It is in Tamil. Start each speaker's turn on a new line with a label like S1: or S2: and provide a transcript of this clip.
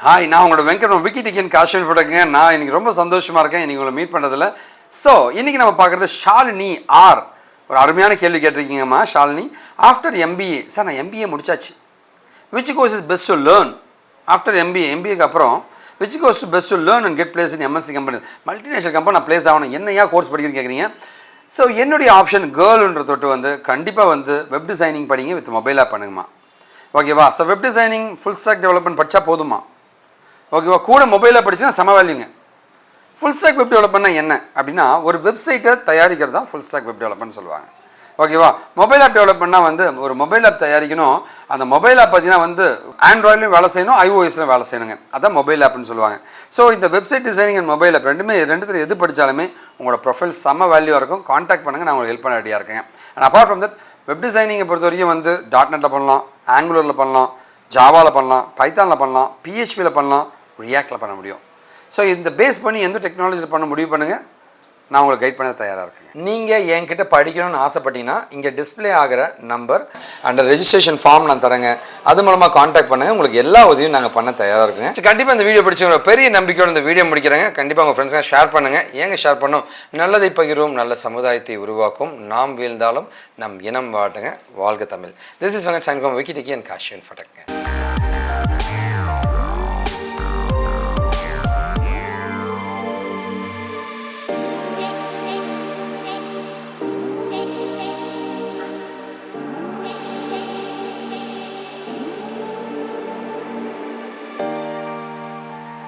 S1: ஹாய், நான் உங்களோட வெங்கட் விக்கிடிக்கன் காஷிவ் இன்ஃபோடெக்ங்க. நான் இன்னைக்கு ரொம்ப சந்தோஷமாக இருக்கேன் இன்னைக்கு உங்களை மீட் பண்ணுறதுல. ஸோ இன்றைக்கி நம்ம பார்க்குறது ஷாலினி ஆர். ஒரு அருமையான கேள்வி கேட்டிருக்கீங்கம்மா ஷாலினி. ஆஃப்டர் எம்பிஏ சார், நான் எம்பிஏ முடிச்சாச்சு. Which course is best to learn after எம்பிஏக்கு அப்புறம் which course to best to learn and get place in MNC company, multinational company நான் பிளேஸ் ஆகணும், என்னையா கோர்ஸ் படிக்கிறேன்னு கேட்குறீங்க. ஸோ என்னுடைய ஆப்ஷன் கேர்ள்ன்ற தொட்டு கண்டிப்பாக வெப் டிசைனிங் படிங்க, வித் மொபைல் ஆப் பண்ணுங்கம்மா. ஓகேவா? So web designing full stock development படித்தா போதுமா? ஓகேவா? கூட மொபைலில் படிச்சுன்னா சம வேல்யூங்க. ஃபுல் ஸ்டாக் வெப் டெவலப்மெண்ட்னா என்ன அப்படின்னா, ஒரு வெப்சைட்டை தயாரிக்கிறது தான் ஃபுல் ஸ்டாக் வெப் டெவலப்மெண்ட் சொல்லுவாங்க. ஓகேவா? மொபைல் ஆப் டெவலப்மெண்ட்னா ஒரு மொபைல் ஆப் தயாரிக்கணும். அந்த மொபைல் ஆப் பார்த்தீங்கன்னா ஆண்ட்ராய்ட்லையும் வேலை செய்யணும், iOSலையும் வேலை செய்யணுங்க. அதான் மொபைல் ஆப்னு சொல்லுவாங்க. ஸோ இந்த website designing and mobile app ரெண்டுத்தில் எது படித்தாலுமே உங்களோட ப்ரொஃபைல் செம்ம வேல்யூவாக இருக்கும். காண்டாக்ட் பண்ணுங்கள், நான் உங்களுக்கு ஹெல்ப் பண்ண ரெடியாக இருக்கேங்க. And apart from that web டிசைனிங்கை பொறுத்த வரைக்கும் dotnetல பண்ணலாம், ஆங்குலரில் பண்ணலாம், ஜாவாவில் பண்ணலாம், பைத்தானில் பண்ணலாம், PHPயில் பண்ணலாம், ரியாக்டில் பண்ண முடியும். ஸோ இந்த பேஸ் பண்ணி எந்த டெக்னாலஜியில் பண்ண முடிவு பண்ணுங்கள், நான் உங்களுக்கு கைட் பண்ண தயாராக இருக்கேன். நீங்கள் என்கிட்ட படிக்கணும்னு ஆசைப்பட்டீங்கன்னா இங்கே டிஸ்பிளே ஆகிற நம்பர் அண்ட் ரெஜிஸ்ட்ரேஷன் ஃபார்ம் நான் தரேங்க. அது மூலமாக காண்டாக்ட் பண்ணுங்கள், உங்களுக்கு எல்லா உதவியும் நாங்கள் பண்ண தயாராக இருக்குங்க. கண்டிப்பாக இந்த வீடியோ பிடிச்சவங்க பெரிய நம்பிக்கையோட இந்த வீடியோ முடிக்கிறேங்க. கண்டிப்பாக உங்கள் ஃப்ரெண்ட்ஸுங்க ஷேர் பண்ணுங்கள். ஏங்க ஷேர் பண்ணோம்? நல்லதை பகிர்வோம், நல்ல சமுதாயத்தை உருவாக்கும். நாம் வீழ்ந்தாலும் நம் இனம் வாட்டுங்க. வாழ்க தமிழ். திஸ் இஸ் வெங்கட் சைன் ஃப்ரம் விக்கிடிக்கன் காஷிவ் இன்ஃபோடெக்.